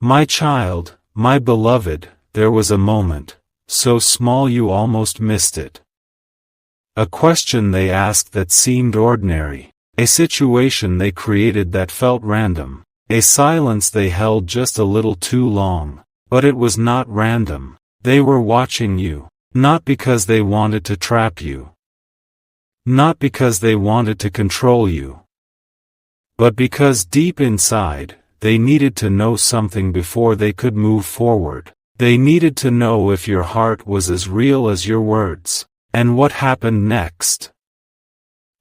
My child, my beloved, there was a moment, so small you almost missed it. A question they asked that seemed ordinary, a situation they created that felt random, a silence they held just a little too long, but it was not random. They were watching you, not because they wanted to trap you, not because they wanted to control you, but because deep inside, they needed to know something before they could move forward. They needed to know if your heart was as real as your words. And what happened next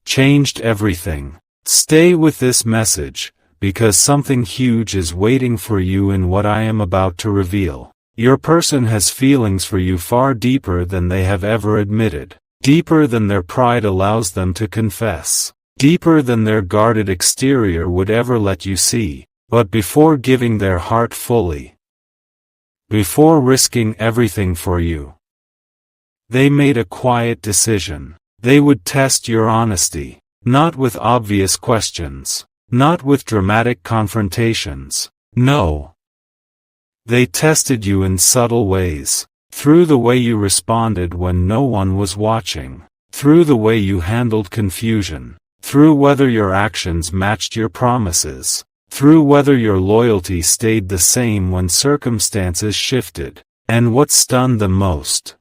changed everything. Stay with this message, because something huge is waiting for you in what I am about to reveal. Your person has feelings for you far deeper than they have ever admitted, deeper than their pride allows them to confess, deeper than their guarded exterior would ever let you see. But before giving their heart fully, before risking everything for you, they made a quiet decision. They would test your honesty, not with obvious questions, not with dramatic confrontations. No. They tested you in subtle ways, through the way you responded when no one was watching, through the way you handled confusion, through whether your actions matched your promises, through whether your loyalty stayed the same when circumstances shifted. And what stunned them most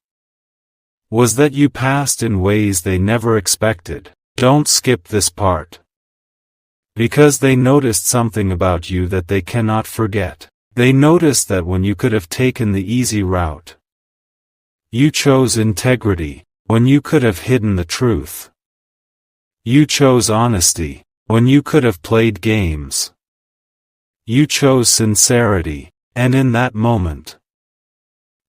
was that you passed in ways they never expected. Don't skip this part, because they noticed something about you that they cannot forget. They noticed that when you could have taken the easy route, you chose integrity, when you could have hidden the truth. You chose honesty, when you could have played games. You chose sincerity, and in that moment,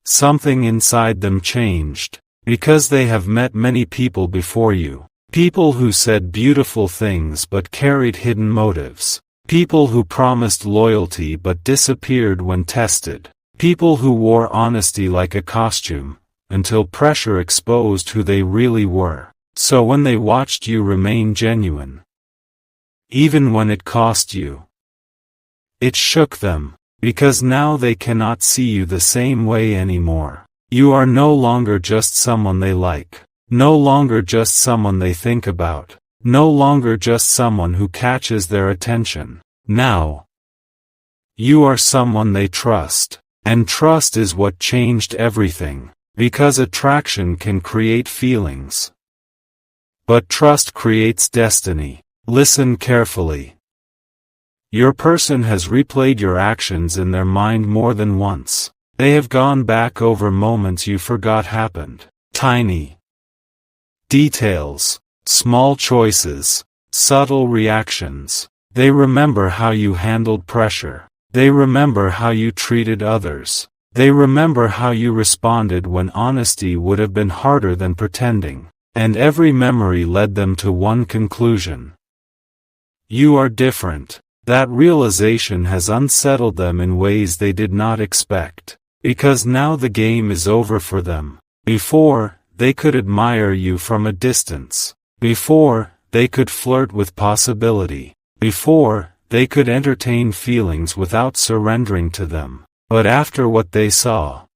something inside them changed. Because they have met many people before you. People who said beautiful things but carried hidden motives. People who promised loyalty but disappeared when tested. People who wore honesty like a costume, until pressure exposed who they really were. So when they watched you remain genuine, even when it cost you, it shook them, because now they cannot see you the same way anymore. You are no longer just someone they like, no longer just someone they think about, no longer just someone who catches their attention. Now, you are someone they trust, and trust is what changed everything, because attraction can create feelings, but trust creates destiny. Listen carefully. Your person has replayed your actions in their mind more than once. They have gone back over moments you forgot happened. Tiny details, small choices, subtle reactions. They remember how you handled pressure. They remember how you treated others. They remember how you responded when honesty would have been harder than pretending. And every memory led them to one conclusion. You are different. That realization has unsettled them in ways they did not expect. Because now the game is over for them. Before, they could admire you from a distance. Before, they could flirt with possibility. Before, they could entertain feelings without surrendering to them. But after what they saw,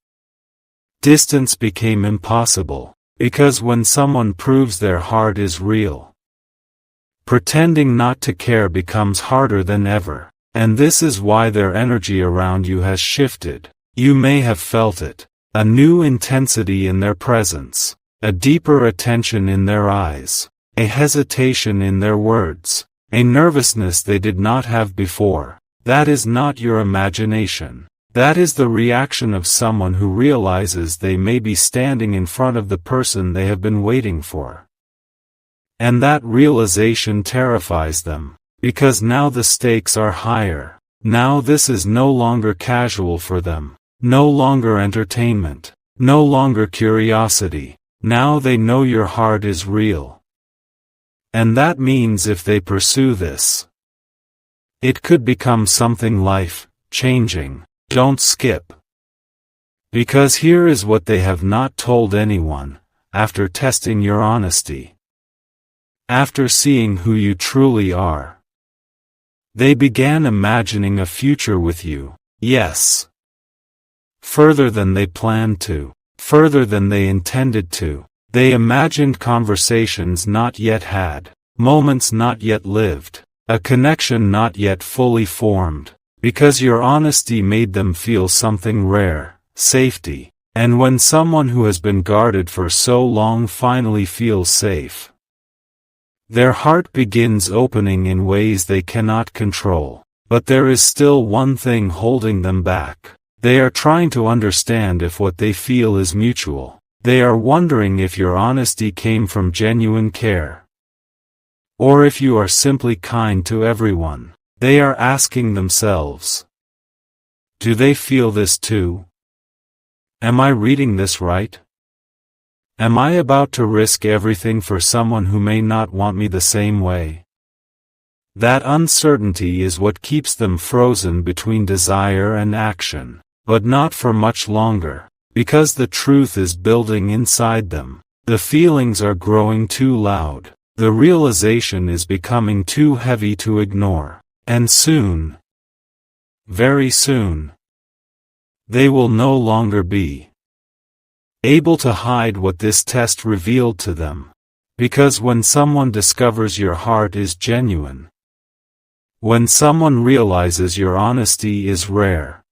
distance became impossible. Because when someone proves their heart is real, pretending not to care becomes harder than ever. And this is why their energy around you has shifted. You may have felt it. A new intensity in their presence. A deeper attention in their eyes. A hesitation in their words. A nervousness they did not have before. That is not your imagination. That is the reaction of someone who realizes they may be standing in front of the person they have been waiting for. And that realization terrifies them. Because now the stakes are higher. Now this is no longer casual for them. No longer entertainment. No longer curiosity. Now they know your heart is real. And that means if they pursue this, it could become something life-changing. Don't skip. Because here is what they have not told anyone, after testing your honesty. After seeing who you truly are, they began imagining a future with you. Yes. Further than they planned to. Further than they intended to. They imagined conversations not yet had. Moments not yet lived. A connection not yet fully formed. Because your honesty made them feel something rare. Safety. And when someone who has been guarded for so long finally feels safe, their heart begins opening in ways they cannot control. But there is still one thing holding them back. They are trying to understand if what they feel is mutual. They are wondering if your honesty came from genuine care, or if you are simply kind to everyone. They are asking themselves, do they feel this too? Am I reading this right? Am I about to risk everything for someone who may not want me the same way? That uncertainty is what keeps them frozen between desire and action, but not for much longer, because the truth is building inside them. The feelings are growing too loud. The realization is becoming too heavy to ignore. And soon, very soon, they will no longer be able to hide what this test revealed to them. Because when someone discovers your heart is genuine, when someone realizes your honesty is rare,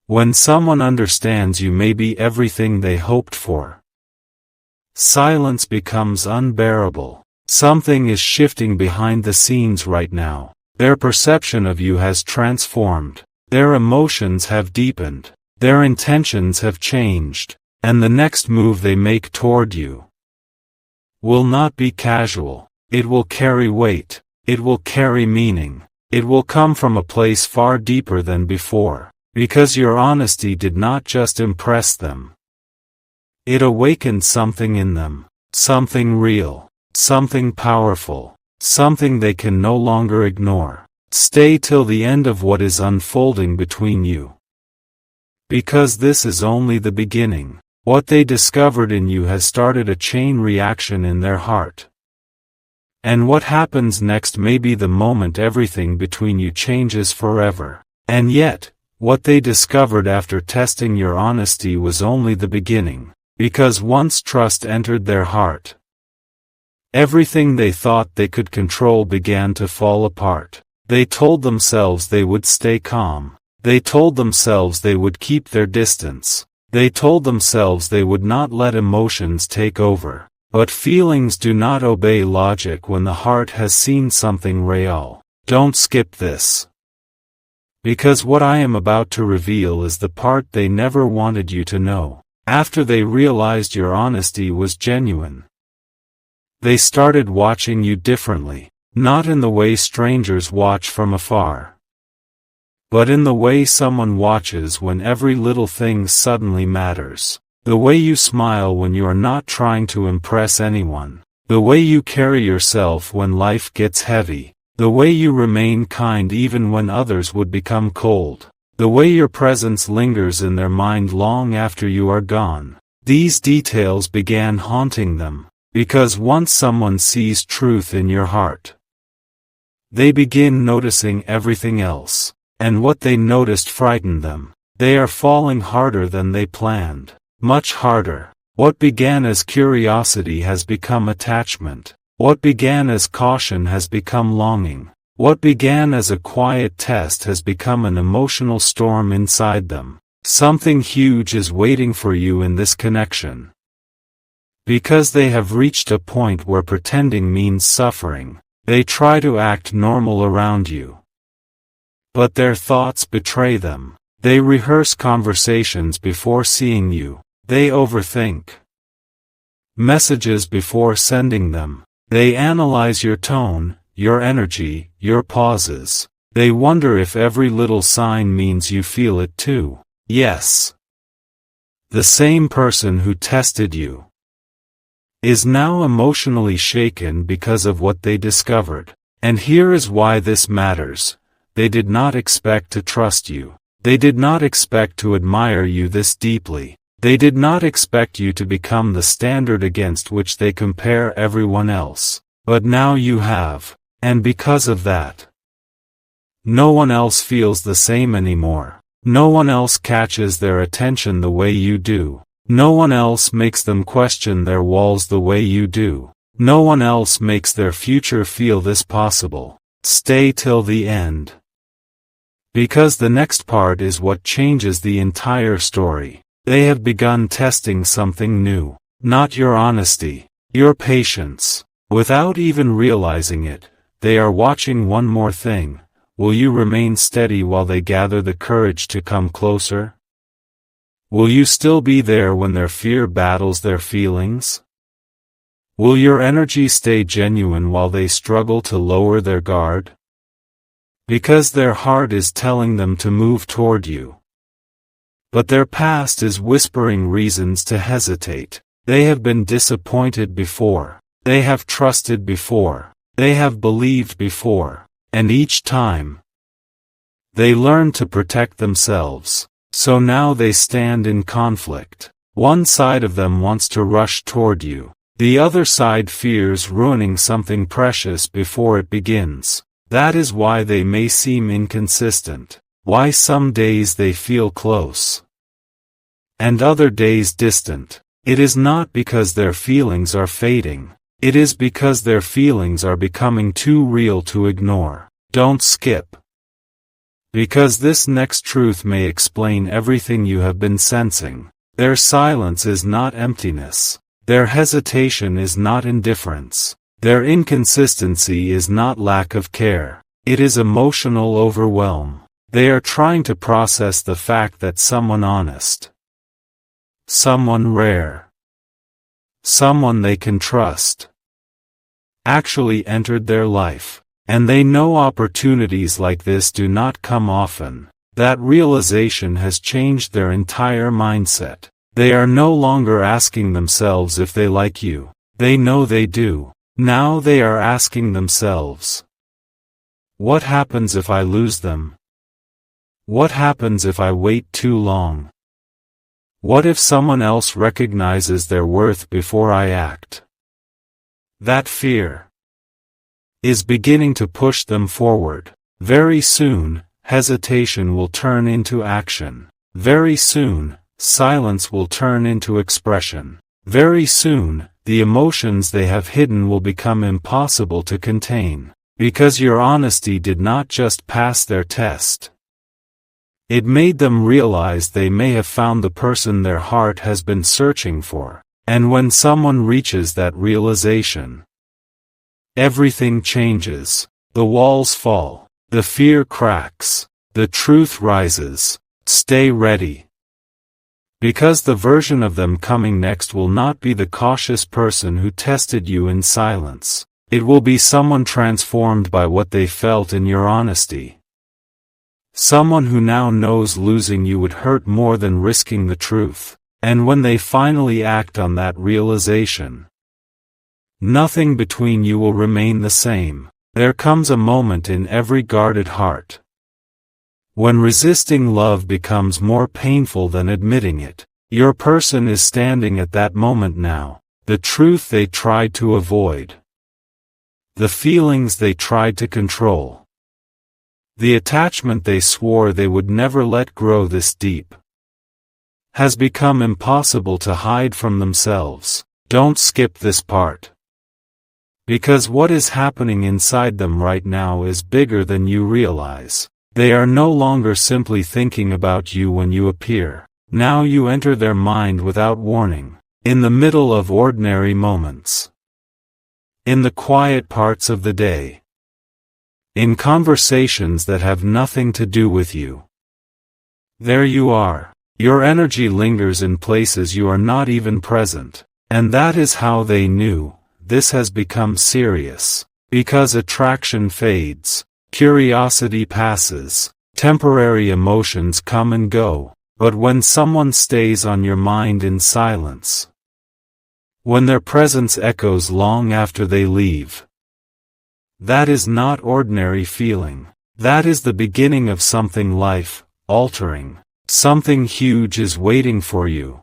when someone understands you may be everything they hoped for, silence becomes unbearable. Something is shifting behind the scenes right now. Their perception of you has transformed. Their emotions have deepened. Their intentions have changed. And the next move they make toward you will not be casual. It will carry weight. It will carry meaning. It will come from a place far deeper than before. Because your honesty did not just impress them. It awakened something in them. Something real. Something powerful. Something they can no longer ignore. Stay till the end of what is unfolding between you. Because this is only the beginning. What they discovered in you has started a chain reaction in their heart. And what happens next may be the moment everything between you changes forever. And yet, what they discovered after testing your honesty was only the beginning. Because once trust entered their heart, everything they thought they could control began to fall apart. They told themselves they would stay calm. They told themselves they would keep their distance. They told themselves they would not let emotions take over. But feelings do not obey logic when the heart has seen something real. Don't skip this. Because what I am about to reveal is the part they never wanted you to know. After they realized your honesty was genuine, they started watching you differently, not in the way strangers watch from afar, but in the way someone watches when every little thing suddenly matters. The way you smile when you are not trying to impress anyone. The way you carry yourself when life gets heavy. The way you remain kind even when others would become cold. The way your presence lingers in their mind long after you are gone. These details began haunting them, because once someone sees truth in your heart, they begin noticing everything else. And what they noticed frightened them. They are falling harder than they planned. Much harder. What began as curiosity has become attachment. What began as caution has become longing. What began as a quiet test has become an emotional storm inside them. Something huge is waiting for you in this connection. Because they have reached a point where pretending means suffering, they try to act normal around you. But their thoughts betray them. They rehearse conversations before seeing you. They overthink messages before sending them. They analyze your tone, your energy, your pauses. They wonder if every little sign means you feel it too. Yes. The same person who tested you is now emotionally shaken because of what they discovered. And here is why this matters. They did not expect to trust you. They did not expect to admire you this deeply. They did not expect you to become the standard against which they compare everyone else. But now you have. And because of that, no one else feels the same anymore. No one else catches their attention the way you do. No one else makes them question their walls the way you do. No one else makes their future feel this possible. Stay till the end. Because the next part is what changes the entire story. They have begun testing something new. Not your honesty, your patience. Without even realizing it, they are watching one more thing. Will you remain steady while they gather the courage to come closer? Will you still be there when their fear battles their feelings? Will your energy stay genuine while they struggle to lower their guard? Because their heart is telling them to move toward you. But their past is whispering reasons to hesitate. They have been disappointed before. They have trusted before. They have believed before. And each time, they learn to protect themselves. So now they stand in conflict. One side of them wants to rush toward you. The other side fears ruining something precious before it begins. That is why they may seem inconsistent. Why some days they feel close, and other days distant. It is not because their feelings are fading. It is because their feelings are becoming too real to ignore. Don't skip. Because this next truth may explain everything you have been sensing. Their silence is not emptiness. Their hesitation is not indifference. Their inconsistency is not lack of care. It is emotional overwhelm. They are trying to process the fact that someone honest, someone rare, someone they can trust, actually entered their life. And they know opportunities like this do not come often. That realization has changed their entire mindset. They are no longer asking themselves if they like you. They know they do. Now they are asking themselves, what happens if I lose them? What happens if I wait too long? What if someone else recognizes their worth before I act? That fear is beginning to push them forward. Very soon, hesitation will turn into action. Very soon, silence will turn into expression. Very soon, the emotions they have hidden will become impossible to contain. Because your honesty did not just pass their test. It made them realize they may have found the person their heart has been searching for. And when someone reaches that realization, everything changes. The walls fall. The fear cracks. The truth rises. Stay ready. Because the version of them coming next will not be the cautious person who tested you in silence. It will be someone transformed by what they felt in your honesty. Someone who now knows losing you would hurt more than risking the truth. And when they finally act on that realization, nothing between you will remain the same. There comes a moment in every guarded heart when resisting love becomes more painful than admitting it. Your person is standing at that moment now. The truth they tried to avoid. The feelings they tried to control. The attachment they swore they would never let grow this deep has become impossible to hide from themselves. Don't skip this part. Because what is happening inside them right now is bigger than you realize. They are no longer simply thinking about you when you appear. Now you enter their mind without warning. In the middle of ordinary moments. In the quiet parts of the day. In conversations that have nothing to do with you. There you are. Your energy lingers in places you are not even present. And that is how they knew. This has become serious. Because attraction fades, curiosity passes, temporary emotions come and go. But when someone stays on your mind in silence, when their presence echoes long after they leave, that is not ordinary feeling. That is the beginning of something life-altering. Something huge is waiting for you.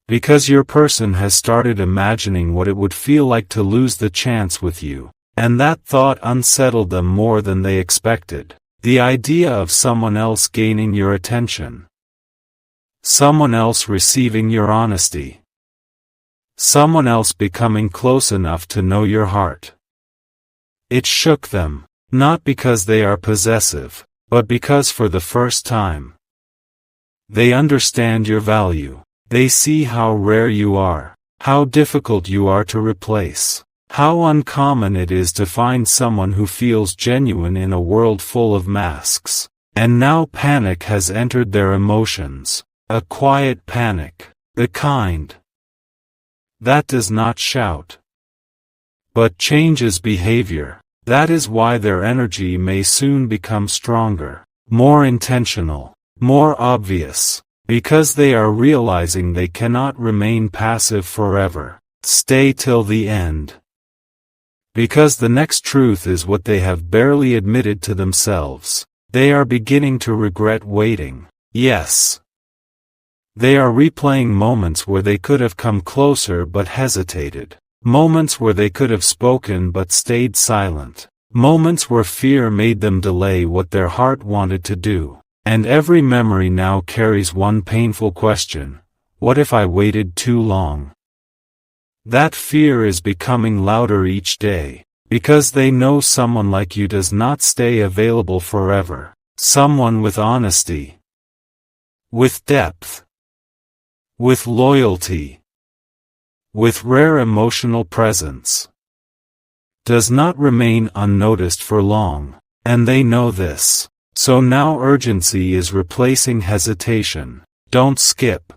Because your person has started imagining what it would feel like to lose the chance with you. And that thought unsettled them more than they expected. The idea of someone else gaining your attention. Someone else receiving your honesty. Someone else becoming close enough to know your heart. It shook them, not because they are possessive, but because for the first time, they understand your value. They see how rare you are, how difficult you are to replace, how uncommon it is to find someone who feels genuine in a world full of masks. And now panic has entered their emotions, a quiet panic, the kind that does not shout, but changes behavior. That is why their energy may soon become stronger, more intentional, more obvious, because they are realizing they cannot remain passive forever, stay till the end. Because the next truth is what they have barely admitted to themselves. They are beginning to regret waiting. Yes. They are replaying moments where they could have come closer but hesitated. Moments where they could have spoken but stayed silent. Moments where fear made them delay what their heart wanted to do. And every memory now carries one painful question. What if I waited too long? That fear is becoming louder each day, because they know someone like you does not stay available forever. Someone with honesty, with depth, with loyalty, with rare emotional presence, does not remain unnoticed for long, and they know this. So now urgency is replacing hesitation. Don't skip.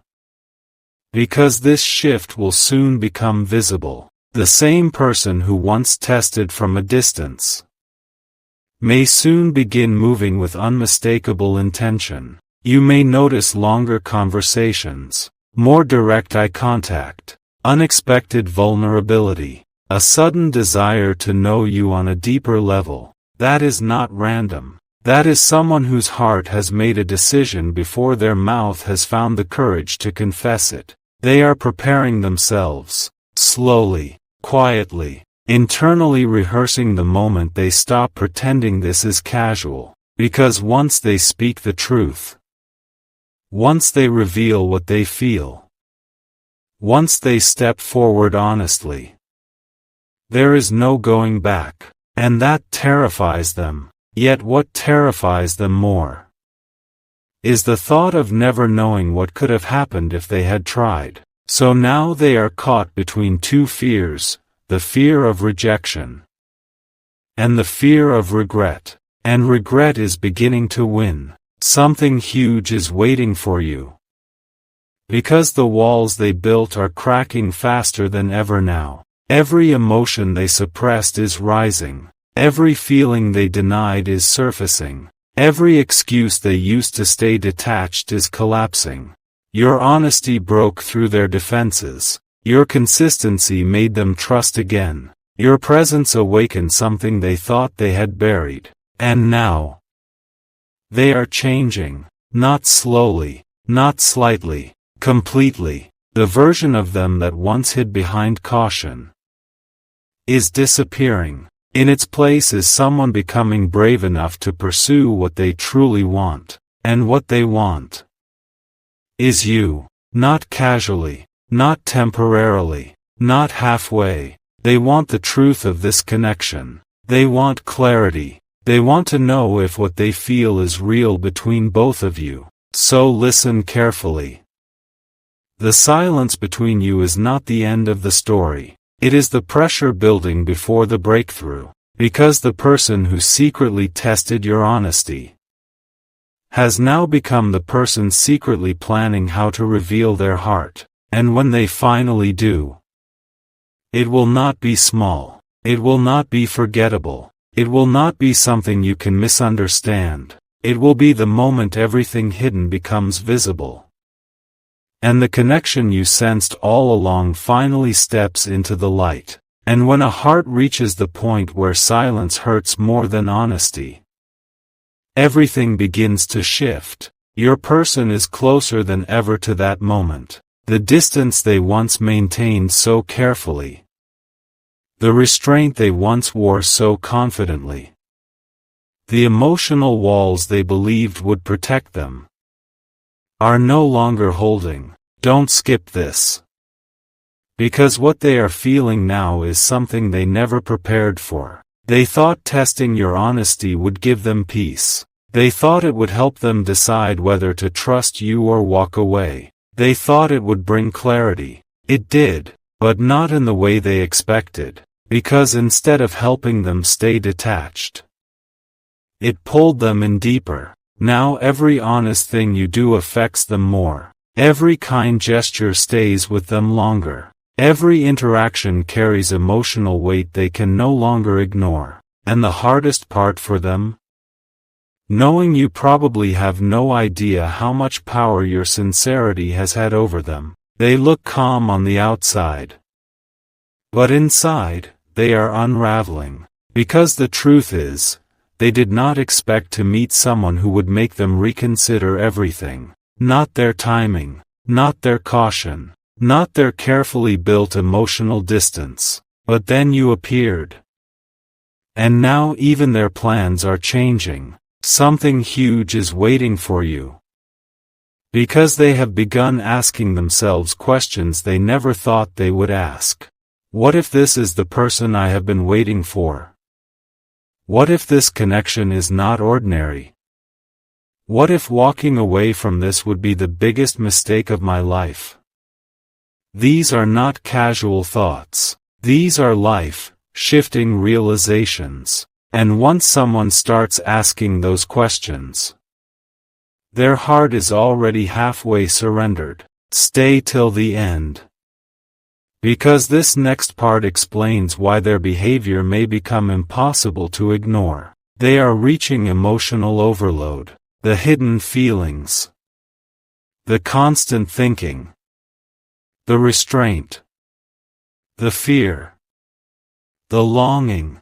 Because this shift will soon become visible. The same person who once tested from a distance may soon begin moving with unmistakable intention. You may notice longer conversations, more direct eye contact, unexpected vulnerability, a sudden desire to know you on a deeper level. That is not random. That is someone whose heart has made a decision before their mouth has found the courage to confess it. They are preparing themselves, slowly, quietly, internally rehearsing the moment they stop pretending this is casual. Because once they speak the truth, once they reveal what they feel, once they step forward honestly, there is no going back. And that terrifies them. Yet what terrifies them more is the thought of never knowing what could have happened if they had tried. So now they are caught between two fears, the fear of rejection and the fear of regret. And regret is beginning to win. Something huge is waiting for you. Because the walls they built are cracking faster than ever now. Every emotion they suppressed is rising. Every feeling they denied is surfacing. Every excuse they used to stay detached is collapsing. Your honesty broke through their defenses. Your consistency made them trust again. Your presence awakened something they thought they had buried. And now, they are changing. Not slowly, not slightly, completely. The version of them that once hid behind caution is disappearing. In its place is someone becoming brave enough to pursue what they truly want. And what they want is you. Not casually, not temporarily, not halfway. They want the truth of this connection. They want clarity. They want to know if what they feel is real between both of you. So listen carefully. The silence between you is not the end of the story. It is the pressure building before the breakthrough. Because the person who secretly tested your honesty has now become the person secretly planning how to reveal their heart. And when they finally do, it will not be small. It will not be forgettable. It will not be something you can misunderstand. It will be the moment everything hidden becomes visible. And the connection you sensed all along finally steps into the light. And when a heart reaches the point where silence hurts more than honesty, everything begins to shift. Your person is closer than ever to that moment. The distance they once maintained so carefully, the restraint they once wore so confidently, The emotional walls they believed would protect them are no longer holding. Don't skip this. Because what they are feeling now is something they never prepared for. They thought testing your honesty would give them peace. They thought it would help them decide whether to trust you or walk away. They thought it would bring clarity. It did, but not in the way they expected, because instead of helping them stay detached, it pulled them in deeper. Now every honest thing you do affects them more. Every kind gesture stays with them longer. Every interaction carries emotional weight they can no longer ignore. And the hardest part for them? Knowing you probably have no idea how much power your sincerity has had over them. They look calm on the outside, but inside, they are unraveling. Because the truth is, they did not expect to meet someone who would make them reconsider everything. Not their timing, not their caution, not their carefully built emotional distance. But then you appeared. And now even their plans are changing. Something huge is waiting for you. Because they have begun asking themselves questions they never thought they would ask. What if this is the person I have been waiting for? What if this connection is not ordinary? What if walking away from this would be the biggest mistake of my life? These are not casual thoughts. These are life-shifting realizations. And once someone starts asking those questions, their heart is already halfway surrendered. Stay till the end. Because this next part explains why their behavior may become impossible to ignore. They are reaching emotional overload. The hidden feelings. The constant thinking. The restraint. The fear. The longing.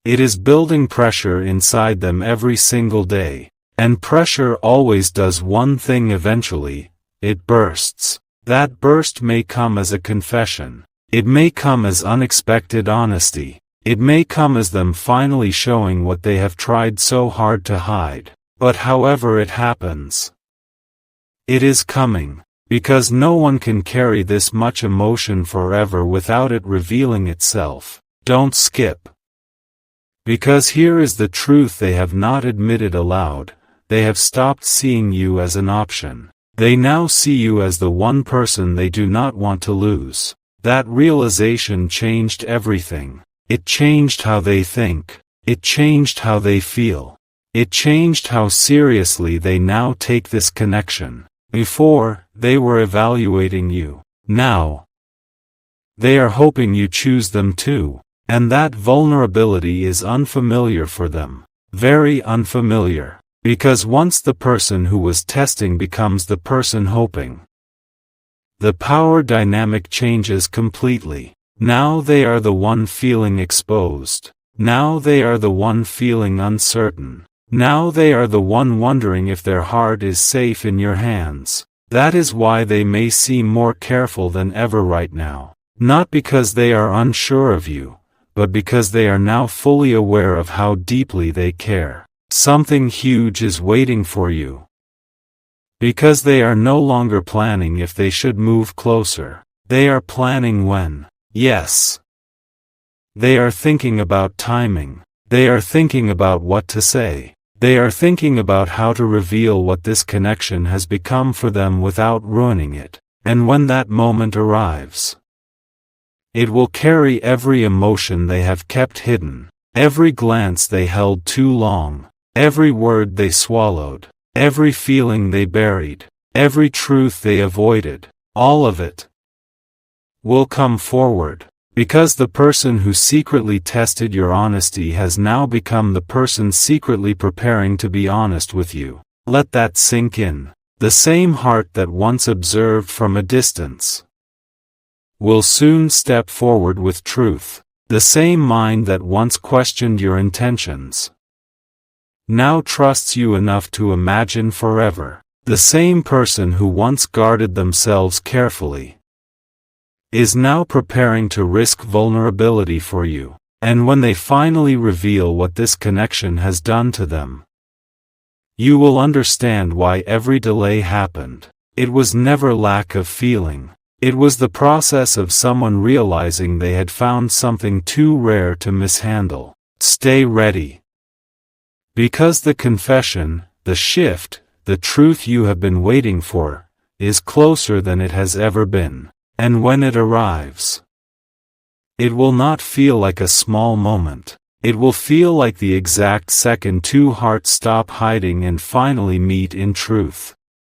It is building pressure inside them every single day. And pressure always does one thing eventually, it bursts. That burst may come as a confession. It may come as unexpected honesty. It may come as them finally showing what they have tried so hard to hide. But however it happens, it is coming. Because no one can carry this much emotion forever without it revealing itself. Don't skip. Because here is the truth they have not admitted aloud. They have stopped seeing you as an option. They now see you as the one person they do not want to lose. That realization changed everything. It changed how they think. It changed how they feel. It changed how seriously they now take this connection. Before, they were evaluating you. Now, they are hoping you choose them too. And that vulnerability is unfamiliar for them. Very unfamiliar. Because once the person who was testing becomes the person hoping, the power dynamic changes completely. Now they are the one feeling exposed. Now they are the one feeling uncertain. Now they are the one wondering if their heart is safe in your hands. That is why they may seem more careful than ever right now. Not because they are unsure of you, but because they are now fully aware of how deeply they care. Something huge is waiting for you. Because they are no longer planning if they should move closer. They are planning when. Yes. They are thinking about timing. They are thinking about what to say. They are thinking about how to reveal what this connection has become for them without ruining it. And when that moment arrives, it will carry every emotion they have kept hidden, every glance they held too long, every word they swallowed, every feeling they buried, every truth they avoided. All of it will come forward. Because the person who secretly tested your honesty has now become the person secretly preparing to be honest with you. Let that sink in. The same heart that once observed from a distance will soon step forward with truth. The same mind that once questioned your intentions now trusts you enough to imagine forever. The same person who once guarded themselves carefully is now preparing to risk vulnerability for you. And when they finally reveal what this connection has done to them, you will understand why every delay happened. It was never lack of feeling. It was the process of someone realizing they had found something too rare to mishandle. Stay ready. Because the confession, the shift, the truth you have been waiting for, is closer than it has ever been. And when it arrives, it will not feel like a small moment. It will feel like the exact second two hearts stop hiding and finally meet in truth.